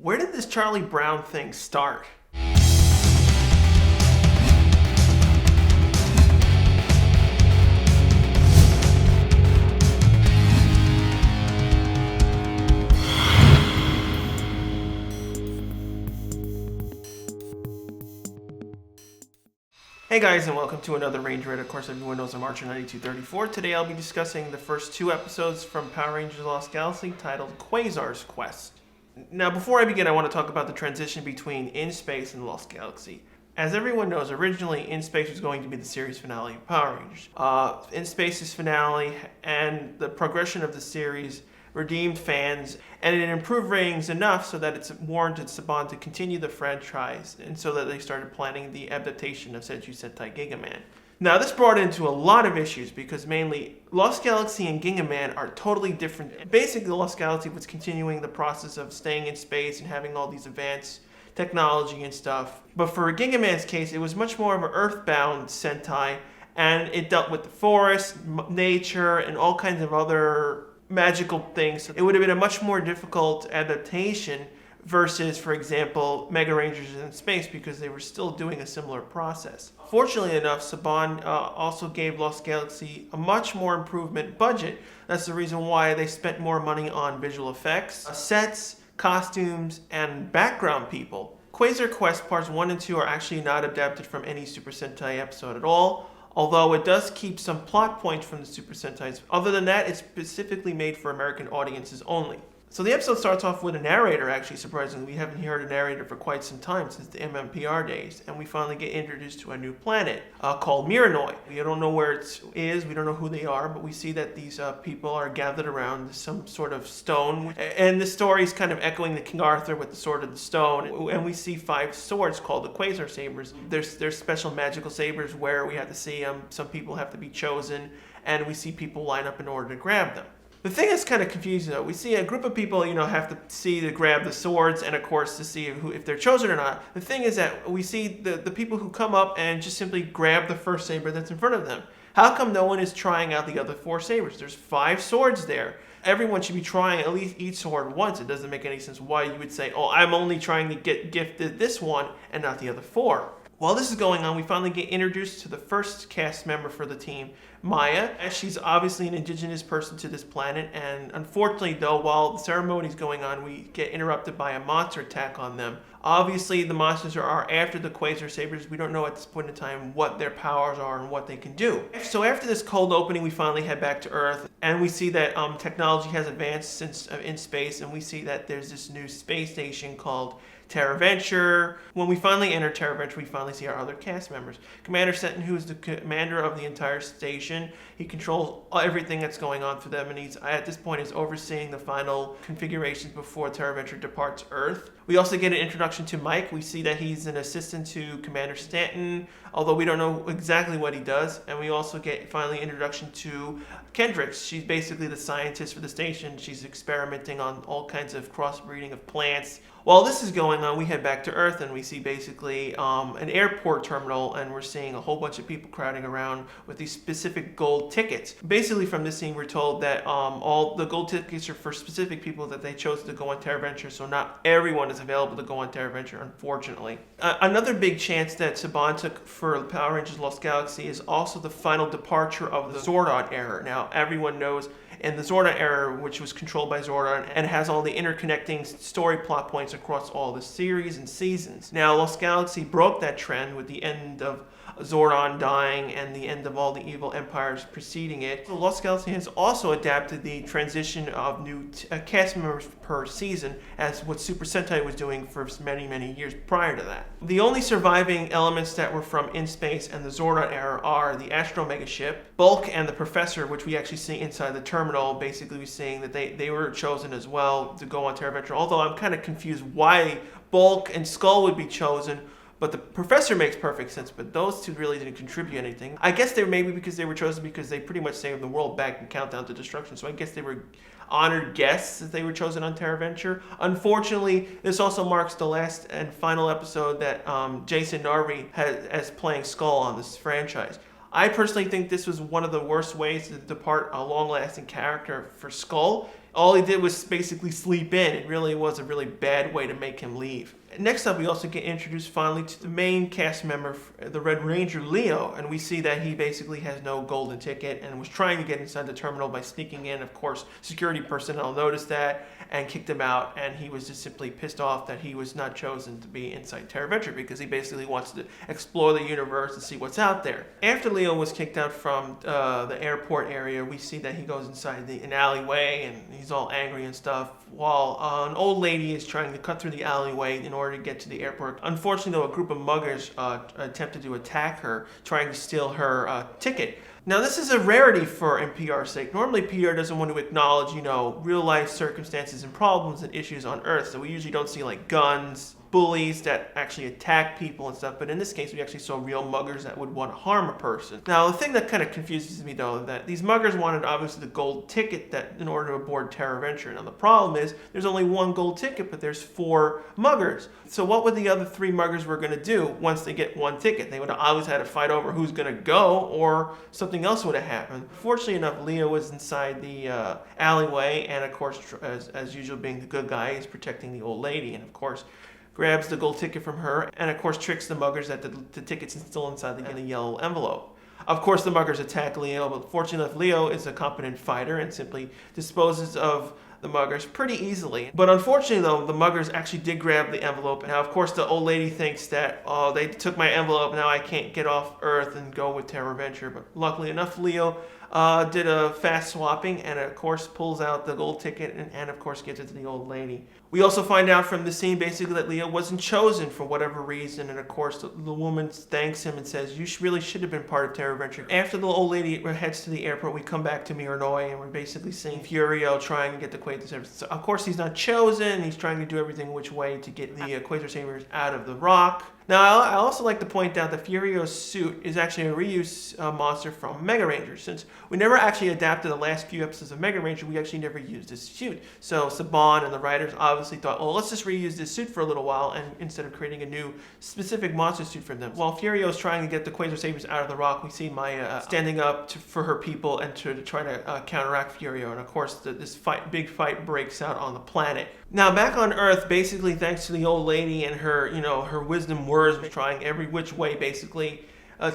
Where did this Charlie Brown thing start? Hey guys, and welcome to another Ranger Red. Of course, everyone knows I'm Archer 9234. Today I'll be discussing the first two episodes from Power Rangers Lost Galaxy titled Quasar's Quest. Now, before I begin, I want to talk about the transition between In Space and Lost Galaxy. As everyone knows, originally In Space was going to be the series finale of Power Rangers. In Space's finale and the progression of the series redeemed fans, and it improved ratings enough so that it's warranted Saban to continue the franchise, and so that they started planning the adaptation of Senju Sentai Gigaman. Now, this brought into a lot of issues because mainly Lost Galaxy and Gigaman are totally different. Basically, Lost Galaxy was continuing the process of staying in space and having all these advanced technology and stuff. But for Gigaman's case, it was much more of an earthbound Sentai, and it dealt with the forest, nature, and all kinds of other magical things. It would have been a much more difficult adaptation versus, for example, Mega Rangers in Space, because they were still doing a similar process. Fortunately enough, Saban also gave Lost Galaxy a much more improvement budget. That's the reason why they spent more money on visual effects, sets, costumes, and background people. Quasar Quest Parts 1 and 2 are actually not adapted from any Super Sentai episode at all, although it does keep some plot points from the Super Sentais. Other than that, it's specifically made for American audiences only. So the episode starts off with a narrator, actually, surprisingly. We haven't heard a narrator for quite some time, since the MMPR days, and we finally get introduced to a new planet called Miranoi. We don't know where it is, we don't know who they are, but we see that these people are gathered around some sort of stone, and the story is kind of echoing the King Arthur with the Sword of the Stone, and we see 5 swords called the Quasar Sabers. There's special magical sabers where we have to see them, some people have to be chosen, and we see people line up in order to grab them. The thing that's kind of confusing, though, we see a group of people, have to see to grab the swords, and of course to see if they're chosen or not. The thing is that we see the people who come up and just simply grab the first saber that's in front of them. How come no one is trying out the other 4 sabers? There's 5 swords there. Everyone should be trying at least each sword once. It doesn't make any sense why you would say, oh, I'm only trying to get gifted this one and not the other 4. While this is going on, we finally get introduced to the first cast member for the team, Maya. She's obviously an indigenous person to this planet, and unfortunately, though, while the ceremony is going on, we get interrupted by a monster attack on them. Obviously, the monsters are after the Quasar Sabers. We don't know at this point in time what their powers are and what they can do. So after this cold opening, we finally head back to Earth, and we see that technology has advanced since In Space, and we see that there's this new space station called Terra Venture. When we finally enter Terra Venture, we finally see our other cast members. Commander Senton, who is the commander of the entire station, he controls everything that's going on for them, and he's at this point is overseeing the final configurations before Terra Venture departs Earth. We also get an introduction to Mike. We see that he's an assistant to Commander Stanton, although we don't know exactly what he does. And we also get finally introduction to Kendricks. She's basically the scientist for the station. She's experimenting on all kinds of crossbreeding of plants. While this is going on, we head back to Earth, and we see basically an airport terminal, and we're seeing a whole bunch of people crowding around with these specific gold tickets. Basically, from this scene, we're told that all the gold tickets are for specific people that they chose to go on Terra Venture, so not everyone is available to go on Terra Venture, unfortunately. Another big chance that Saban took for Power Rangers Lost Galaxy is also the final departure of the Zordon era. Now, everyone knows in the Zordon era, which was controlled by Zordon and has all the interconnecting story plot points across all the series and seasons. Now, Lost Galaxy broke that trend with the end of Zordon dying and the end of all the evil empires preceding it. So Lost Galaxy has also adapted the transition of new cast members per season, as what Super Sentai was doing for many, many years prior to that. The only surviving elements that were from In Space and the Zordon era are the Astro Mega Ship, Bulk, and the Professor, which we actually see inside the terminal. Basically, we're seeing that they were chosen as well to go on Terra Venture, although I'm kind of confused why Bulk and Skull would be chosen. But the Professor makes perfect sense, but those two really didn't contribute anything. I guess they were maybe because they were chosen because they pretty much saved the world back in Countdown to Destruction. So I guess they were honored guests that they were chosen on Terra Venture. Unfortunately, this also marks the last and final episode that Jason Narvi has playing Skull on this franchise. I personally think this was one of the worst ways to depart a long-lasting character for Skull. All he did was basically sleep in. It really was a really bad way to make him leave. Next up, we also get introduced finally to the main cast member, the Red Ranger, Leo, and we see that he basically has no golden ticket and was trying to get inside the terminal by sneaking in. Of course, security personnel noticed that and kicked him out, and he was just simply pissed off that he was not chosen to be inside TerraVenture because he basically wants to explore the universe and see what's out there. After Leo was kicked out from the airport area, we see that he goes inside an alleyway and he's all angry and stuff, while an old lady is trying to cut through the alleyway in order to get to the airport. Unfortunately, though, a group of muggers attempted to attack her, trying to steal her ticket. Now, this is a rarity for NPR's sake. Normally, PR doesn't want to acknowledge, real-life circumstances and problems and issues on Earth, so we usually don't see, like, guns, bullies that actually attack people and stuff, but in this case we actually saw real muggers that would want to harm a person. Now the thing that kind of confuses me though, that these muggers wanted obviously the gold ticket that in order to board TerraVenture. Now the problem is there's only one gold ticket, but there's 4 muggers. So what would the other 3 muggers were going to do once they get one ticket? They would have obviously had to fight over who's going to go, or something else would have happened. Fortunately enough, Leo was inside the alleyway, and of course, as usual, being the good guy, is protecting the old lady, and of course grabs the gold ticket from her, and of course tricks the muggers that the ticket's still inside the yellow envelope. Of course the muggers attack Leo, but fortunately enough, Leo is a competent fighter and simply disposes of the muggers pretty easily. But unfortunately though, the muggers actually did grab the envelope. Now of course the old lady thinks that, oh, they took my envelope, now I can't get off Earth and go with TerraVenture. But luckily enough, Leo did a fast swapping and of course pulls out the gold ticket and of course gives it to the old lady. We also find out from the scene basically that Leo wasn't chosen for whatever reason, and of course the woman thanks him and says, you really should have been part of TerraVenture. After the old lady heads to the airport, we come back to Miranoi and we're basically seeing Furio trying to get the Quasar Sabers. So of course he's not chosen, he's trying to do everything which way to get the Quasar Sabers out of the rock. Now, I also like to point out that Furio's suit is actually a reuse monster from Mega Ranger. Since we never actually adapted the last few episodes of Mega Ranger, we actually never used this suit. So Saban and the writers obviously thought, oh, let's just reuse this suit for a little while, and instead of creating a new specific monster suit for them. While Furio is trying to get the Quasar Sabers out of the rock, we see Maya standing up for her people and to try to counteract Furio. And of course, this big fight breaks out on the planet. Now, back on Earth, basically thanks to the old lady and her, her wisdom words, trying every which way basically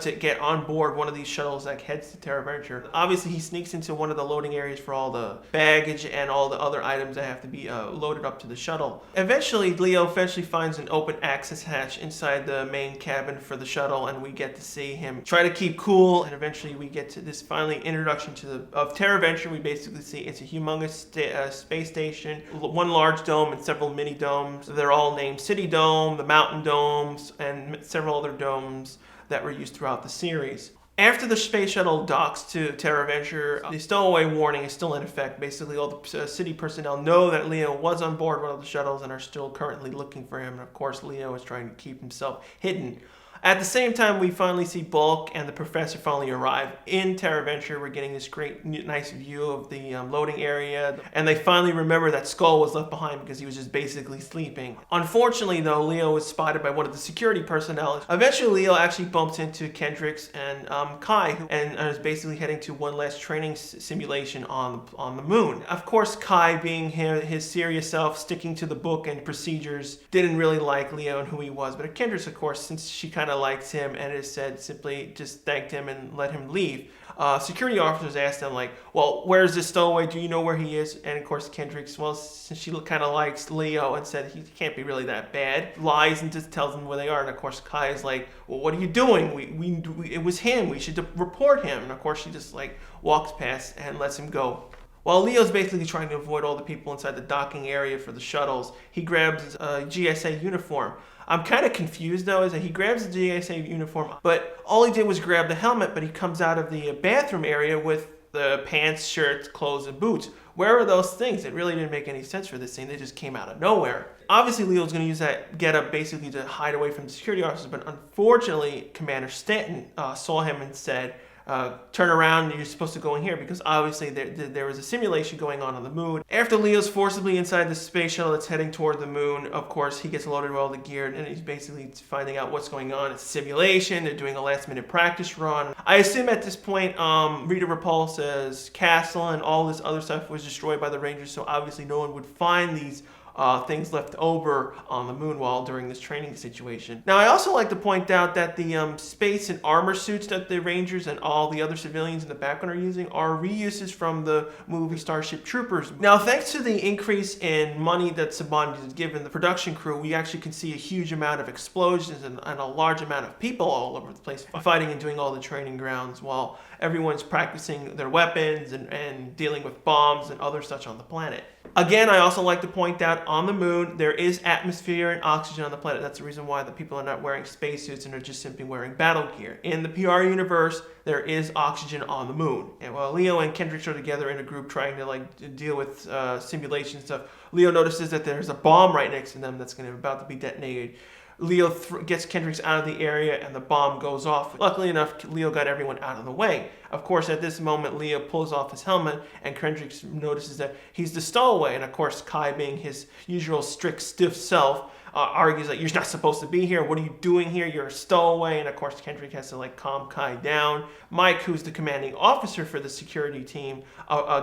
to get on board one of these shuttles that heads to TerraVenture. Obviously, he sneaks into one of the loading areas for all the baggage and all the other items that have to be loaded up to the shuttle. Leo eventually finds an open access hatch inside the main cabin for the shuttle, and we get to see him try to keep cool, and eventually we get to this finally introduction of TerraVenture. We basically see it's a humongous space station, one large dome and several mini domes. They're all named City Dome, the Mountain Domes, and several other domes that were used throughout the series. After the space shuttle docks to TerraVenture, the stowaway warning is still in effect. Basically, all the city personnel know that Leo was on board one of the shuttles and are still currently looking for him. And of course, Leo is trying to keep himself hidden. At the same time, we finally see Bulk and the professor finally arrive in TerraVenture. We're getting this great, nice view of the loading area. And they finally remember that Skull was left behind because he was just basically sleeping. Unfortunately, though, Leo was spotted by one of the security personnel. Eventually, Leo actually bumps into Kendricks and Kai, and is basically heading to one last training simulation on the moon. Of course, Kai, being his serious self, sticking to the book and procedures, didn't really like Leo and who he was. But Kendricks, of course, since she kind of likes him and has said, simply just thanked him and let him leave. Security officers asked him, like, well, where's this stowaway? Do you know where he is? And of course, Kendricks, well, since she kind of likes Leo and said he can't be really that bad, lies and just tells them where they are. And of course, Kai is like, well, what are you doing? It was him. We should report him. And of course, she just like walks past and lets him go. While Leo's basically trying to avoid all the people inside the docking area for the shuttles, he grabs a GSA uniform. I'm kind of confused though, is that he grabs the GSA uniform, but all he did was grab the helmet, but he comes out of the bathroom area with the pants, shirts, clothes, and boots. Where are those things? It really didn't make any sense for this scene. They just came out of nowhere. Obviously, Leo's going to use that getup basically to hide away from the security officers, but unfortunately, Commander Stanton saw him and said, turn around, you're supposed to go in here, because obviously there was a simulation going on the moon. After Leo's forcibly inside the space shuttle that's heading toward the moon, of course, he gets loaded with all the gear, and he's basically finding out what's going on. It's a simulation. They're doing a last-minute practice run. I assume at this point, Rita Repulsa's castle and all this other stuff was destroyed by the Rangers, so obviously no one would find these things left over on the moon while during this training situation. Now, I also like to point out that the space and armor suits that the Rangers and all the other civilians in the background are using are reuses from the movie Starship Troopers. Now, thanks to the increase in money that s.p.d has given the production crew, we actually can see a huge amount of explosions and a large amount of people all over the place fighting and doing all the training grounds while everyone's practicing their weapons and dealing with bombs and other such on the planet. Again, I also like to point out on the moon, there is atmosphere and oxygen on the planet. That's the reason why the people are not wearing spacesuits and are just simply wearing battle gear. In the PR universe, there is oxygen on the moon. And while Leo and Kendricks are together in a group trying to deal with simulation stuff, Leo notices that there's a bomb right next to them that's about to be detonated. Leo gets Kendricks out of the area and the bomb goes off. Luckily enough, Leo got everyone out of the way. Of course, at this moment, Leo pulls off his helmet and Kendricks notices that he's the stowaway. And of course, Kai, being his usual strict, stiff self, argues that you're not supposed to be here. What are you doing here? You're a stowaway. And of course, Kendrick has to calm Kai down. Mike, who's the commanding officer for the security team,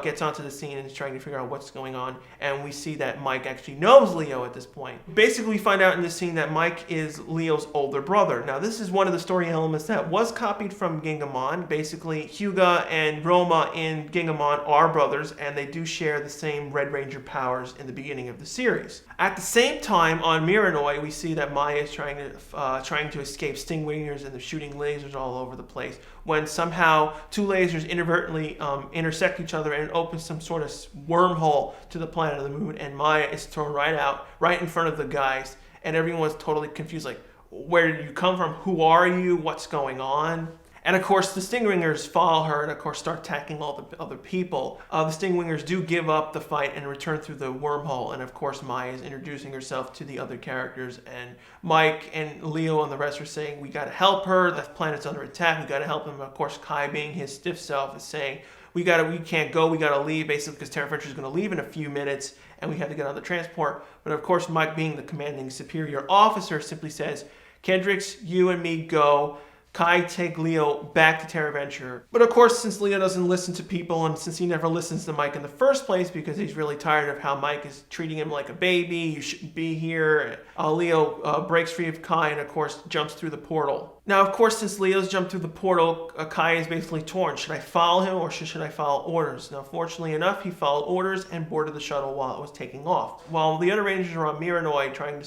gets onto the scene and is trying to figure out what's going on. And we see that Mike actually knows Leo at this point. Basically, we find out in this scene that Mike is Leo's older brother. Now, this is one of the story elements that was copied from Gingamon. Basically, Hyuga and Roma in Gingamon are brothers, and they do share the same Red Ranger powers in the beginning of the series. At the same time, on Miranoi, we see that Maya is trying to escape stingwingers and they're shooting lasers all over the place, when somehow two lasers inadvertently intersect each other and open some sort of wormhole to the planet of the moon, and Maya is thrown right out, right in front of the guys, and everyone's totally confused, like, where did you come from? Who are you? What's going on? And of course, the Stingwingers follow her and of course start attacking all the other people. The Stingwingers do give up the fight and return through the wormhole. And of course, Maya is introducing herself to the other characters. And Mike and Leo and the rest are saying, we gotta help her. The planet's under attack. We gotta help them. Of course, Kai, being his stiff self, is saying, we can't go, we gotta leave, basically because Terra Venture is gonna leave in a few minutes and we have to get on the transport. But of course, Mike, being the commanding superior officer, simply says, Kendricks, you and me go. Kai, take Leo back to Terra Venture. But of course, since Leo doesn't listen to people, and since he never listens to Mike in the first place because he's really tired of how Mike is treating him like a baby, you shouldn't be here, Leo breaks free of Kai and of course jumps through the portal. Now, of course, since Leo's jumped through the portal, Kai is basically torn. Should I follow him or should I follow orders? Now, fortunately enough, he followed orders and boarded the shuttle while it was taking off. While the other Rangers are on Miranoi trying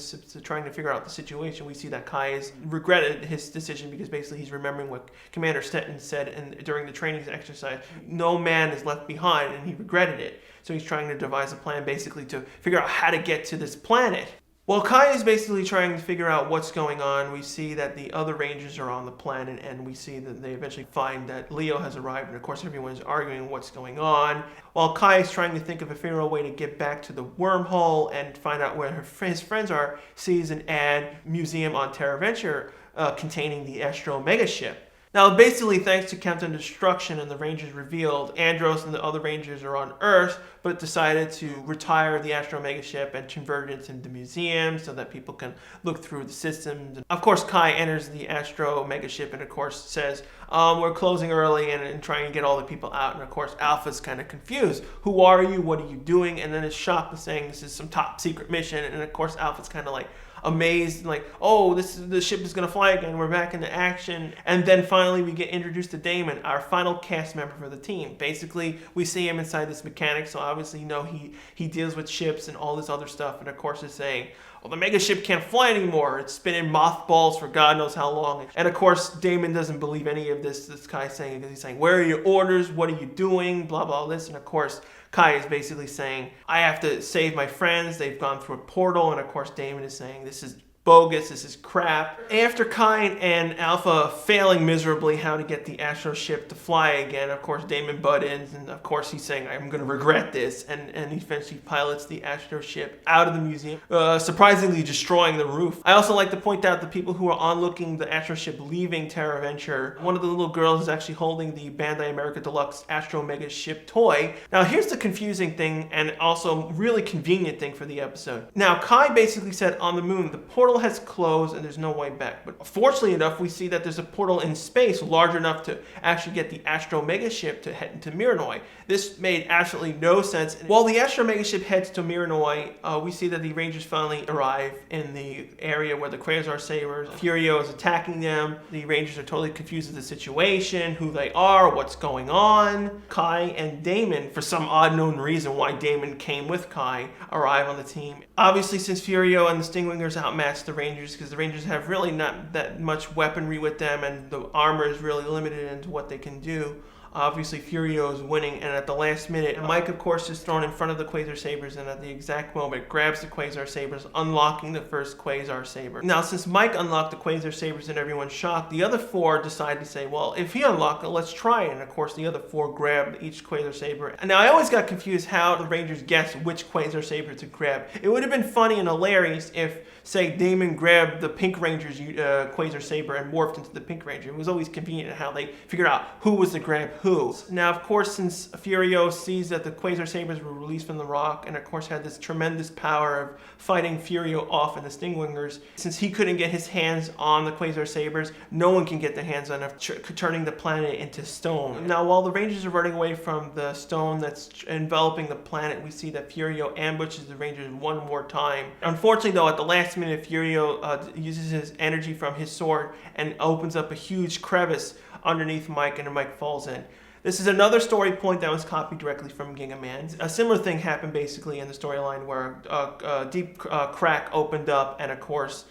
to figure out the situation, we see that Kai has regretted his decision because basically he's remembering what Commander Stetton said during the training exercise. No man is left behind, and he regretted it. So he's trying to devise a plan basically to figure out how to get to this planet. While Kai is basically trying to figure out what's going on, we see that the other Rangers are on the planet, and we see that they eventually find that Leo has arrived, and of course everyone's arguing what's going on. While Kai is trying to think of a fairer way to get back to the wormhole and find out where his friends are, sees an ad museum on Terra Venture containing the Astro Megaship. Now, basically, thanks to Captain Destruction and the Rangers revealed, Andros and the other Rangers are on Earth, but decided to retire the Astro Megaship and convert it into the museum so that people can look through the systems. Of course, Kai enters the Astro Megaship and, of course, says, we're closing early and trying to get all the people out. And, of course, Alpha's kind of confused. Who are you? What are you doing? And then is shocked saying this is some top secret mission. And, of course, Alpha's kind of like amazed, like, oh, the ship is going to fly again. We're back into action. And then finally we get introduced to Damon, our final cast member for the team. Basically, we see him inside this mechanic, so obviously, you know, he deals with ships and all this other stuff. And of course is saying, well, the mega ship can't fly anymore. It's been in mothballs for God knows how long. And of course, Damon doesn't believe any of this Kai saying, because he's saying, where are your orders? What are you doing? Blah, blah, this. And of course, Kai is basically saying, I have to save my friends. They've gone through a portal. And of course, Damon is saying, this is bogus, this is crap. After Kai and Alpha failing miserably how to get the Astro ship to fly again, of course Damon butt ins, and of course he's saying, I'm going to regret this, and he eventually pilots the Astro ship out of the museum, surprisingly destroying the roof. I also like to point out the people who are onlooking the Astro ship leaving Terra Venture. One of the little girls is actually holding the Bandai America Deluxe Astro Mega ship toy. Now here's the confusing thing, and also really convenient thing for the episode. Now Kai basically said on the moon, the portal has closed and there's no way back. But fortunately enough, we see that there's a portal in space large enough to actually get the Astro Mega ship to head into Miranoi. This made absolutely no sense. While the Astro Mega ship heads to Miranoi, we see that the Rangers finally arrive in the area where the Quasar Sabers, Furio is attacking them. The Rangers are totally confused with the situation, who they are, what's going on. Kai and Damon, for some odd known reason why Damon came with Kai, arrive on the team. Obviously, since Furio and the Stingwingers outmatch the Rangers, because the Rangers have really not that much weaponry with them and the armor is really limited into what they can do. Obviously, Furio is winning, and at the last minute, Mike, of course, is thrown in front of the Quasar Sabers, and at the exact moment, grabs the Quasar Sabers, unlocking the first Quasar Saber. Now, since Mike unlocked the Quasar Sabers and everyone's shocked, the other four decide to say, well, if he unlocked it, let's try it. And of course, the other four grabbed each Quasar Saber. And now, I always got confused how the Rangers guessed which Quasar Saber to grab. It would have been funny and hilarious if, say, Damon grabbed the Pink Ranger's Quasar Saber and morphed into the Pink Ranger. It was always convenient how they figured out who was to grab who. Now, of course, since Furio sees that the Quasar Sabers were released from the rock and, of course, had this tremendous power of fighting Furio off and the Stingwingers, since he couldn't get his hands on the Quasar Sabers, no one can get their hands on it, turning the planet into stone. Now, while the Rangers are running away from the stone that's enveloping the planet, we see that Furio ambushes the Rangers one more time. Unfortunately, though, at the last minute, Furio uses his energy from his sword and opens up a huge crevice underneath Mike, and Mike falls in. This is another story point that was copied directly from Ginga Man. A similar thing happened basically in the storyline where a deep crack opened up, and of course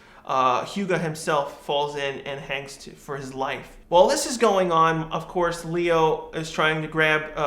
Hugo himself falls in and hangs for his life. While this is going on, of course, Leo is trying to grab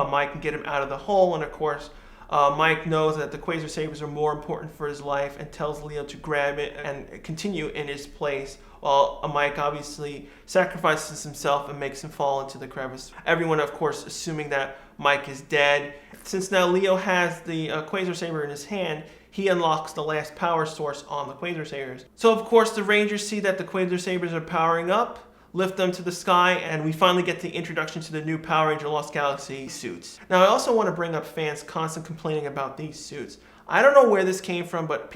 Mike and get him out of the hole, and of course Mike knows that the Quasar Sabers are more important for his life and tells Leo to grab it and continue in his place, while Mike obviously sacrifices himself and makes him fall into the crevice. Everyone, of course, assuming that Mike is dead. Since now Leo has the Quasar Saber in his hand, he unlocks the last power source on the Quasar Sabers. So, of course, the Rangers see that the Quasar Sabers are powering up, lift them to the sky, and we finally get the introduction to the new Power Ranger Lost Galaxy suits. Now, I also want to bring up fans constantly complaining about these suits. I don't know where this came from, but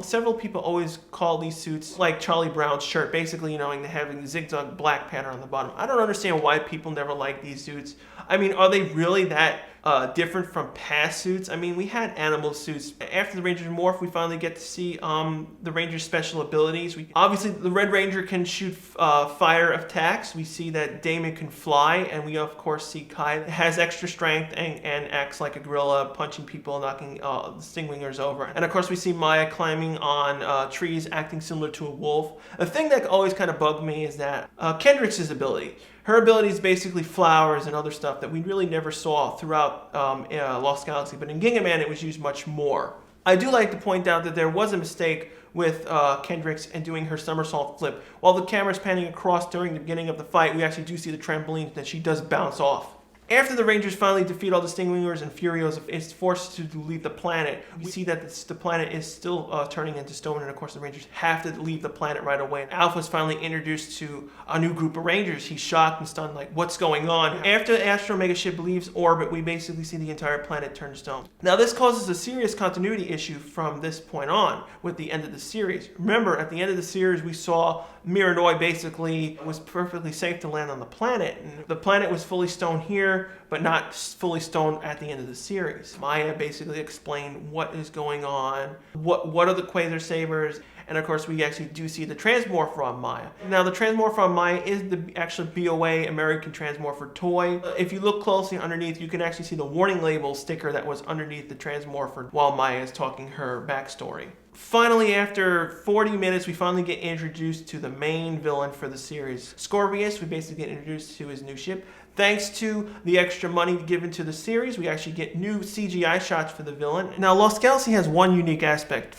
several people always call these suits like Charlie Brown's shirt, basically, having the zigzag black pattern on the bottom. I don't understand why people never like these suits. I mean, are they really that different from past suits? I mean, we had animal suits. After the Rangers morph, we finally get to see the Ranger's special abilities. Obviously, the Red Ranger can shoot fire attacks. We see that Damon can fly, and we, of course, see Kai has extra strength and acts like a gorilla, punching people, knocking the Stingwingers over. And, of course, we see Maya climbing on trees, acting similar to a wolf. The thing that always kind of bugged me is that Kendrick's ability. Her ability is basically flowers and other stuff that we really never saw throughout Lost Galaxy, but in Ginga Man it was used much more. I do like to point out that there was a mistake with Kendricks and doing her somersault flip. While the camera's panning across during the beginning of the fight, we actually do see the trampoline that she does bounce off. After the Rangers finally defeat all the Stingwingers and Furio is forced to leave the planet, we see that the planet is still turning into stone, and of course the Rangers have to leave the planet right away. Alpha's finally introduced to a new group of Rangers. He's shocked and stunned, like, what's going on? After the Astro Mega ship leaves orbit, we basically see the entire planet turn to stone. Now this causes a serious continuity issue from this point on with the end of the series. Remember, at the end of the series we saw Miranoi basically was perfectly safe to land on the planet. And the planet was fully stone here, but not fully stone at the end of the series. Maya basically explained what is going on, what are the Quasar Sabers, and of course we actually do see the Transmorpher on Maya. Now the Transmorpher on Maya is the actual BOA American Transmorpher toy. If you look closely underneath, you can actually see the warning label sticker that was underneath the Transmorpher while Maya is talking her backstory. Finally, after 40 minutes, we finally get introduced to the main villain for the series. Scorpius, we basically get introduced to his new ship. Thanks to the extra money given to the series, we actually get new CGI shots for the villain. Now, Lost Galaxy has one unique aspect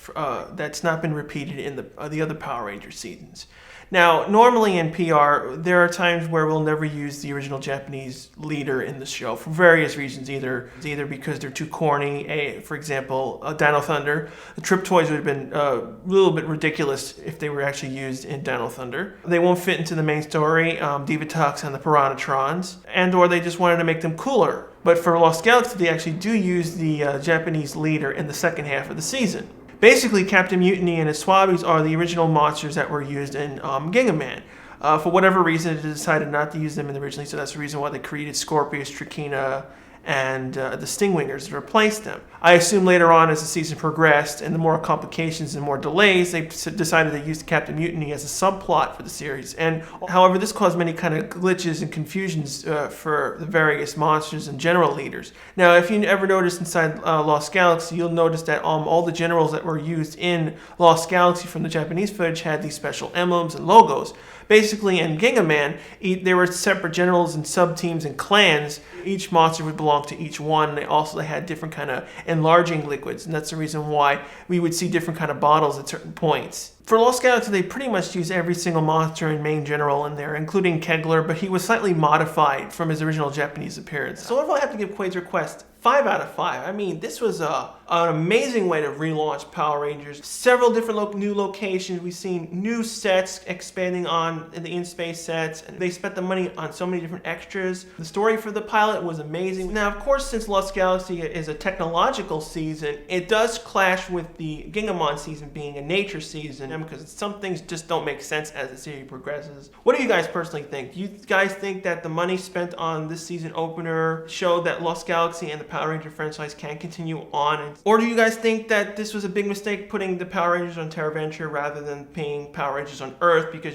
that's not been repeated in the other Power Rangers seasons. Now, normally in PR, there are times where we'll never use the original Japanese leader in the show for various reasons. Either because they're too corny. For example, Dino Thunder. The Trip Toys would have been a little bit ridiculous if they were actually used in Dino Thunder. They won't fit into the main story, Divatox and the Piranhatrons, or they just wanted to make them cooler. But for Lost Galaxy, they actually do use the Japanese leader in the second half of the season. Basically, Captain Mutiny and his Swabbies are the original monsters that were used in Gingaman. For whatever reason, they decided not to use them originally, so that's the reason why they created Scorpius, Trachina, and the Stingwingers to replace them. I assume later on, as the season progressed and the more complications and more delays, they decided to use Captain Mutiny as a subplot for the series. And however, this caused many kind of glitches and confusions for the various monsters and general leaders. Now, if you ever notice inside Lost Galaxy, you'll notice that all the generals that were used in Lost Galaxy from the Japanese footage had these special emblems and logos. Basically, in Gingaman, there were separate generals and sub-teams and clans. Each monster would belong to each one. They had different kind of enlarging liquids, and that's the reason why we would see different kind of bottles at certain points. For Lost Galaxy, they pretty much use every single monster and main general in there, including Kegler, but he was slightly modified from his original Japanese appearance. So if I have to give Quasar Quest 5 out of 5. I mean, this was an amazing way to relaunch Power Rangers. Several different new locations. We've seen new sets expanding on the in-space sets. And they spent the money on so many different extras. The story for the pilot was amazing. Now, of course, since Lost Galaxy is a technological season, it does clash with the Gingamon season being a nature season, because some things just don't make sense as the series progresses. What do you guys personally think? Do you guys think that the money spent on this season opener showed that Lost Galaxy and the Power Ranger franchise can continue on? Or do you guys think that this was a big mistake putting the Power Rangers on Terra Venture rather than paying Power Rangers on Earth? Because,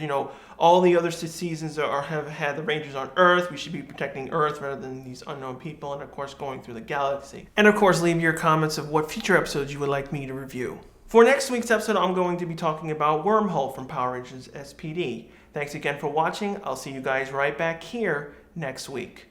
all the other seasons have had the Rangers on Earth. We should be protecting Earth rather than these unknown people, and of course going through the galaxy. And of course, leave your comments of what future episodes you would like me to review. For next week's episode, I'm going to be talking about Wormhole from Power Rangers s.p.d. Thanks again for watching. I'll see you guys right back here next week.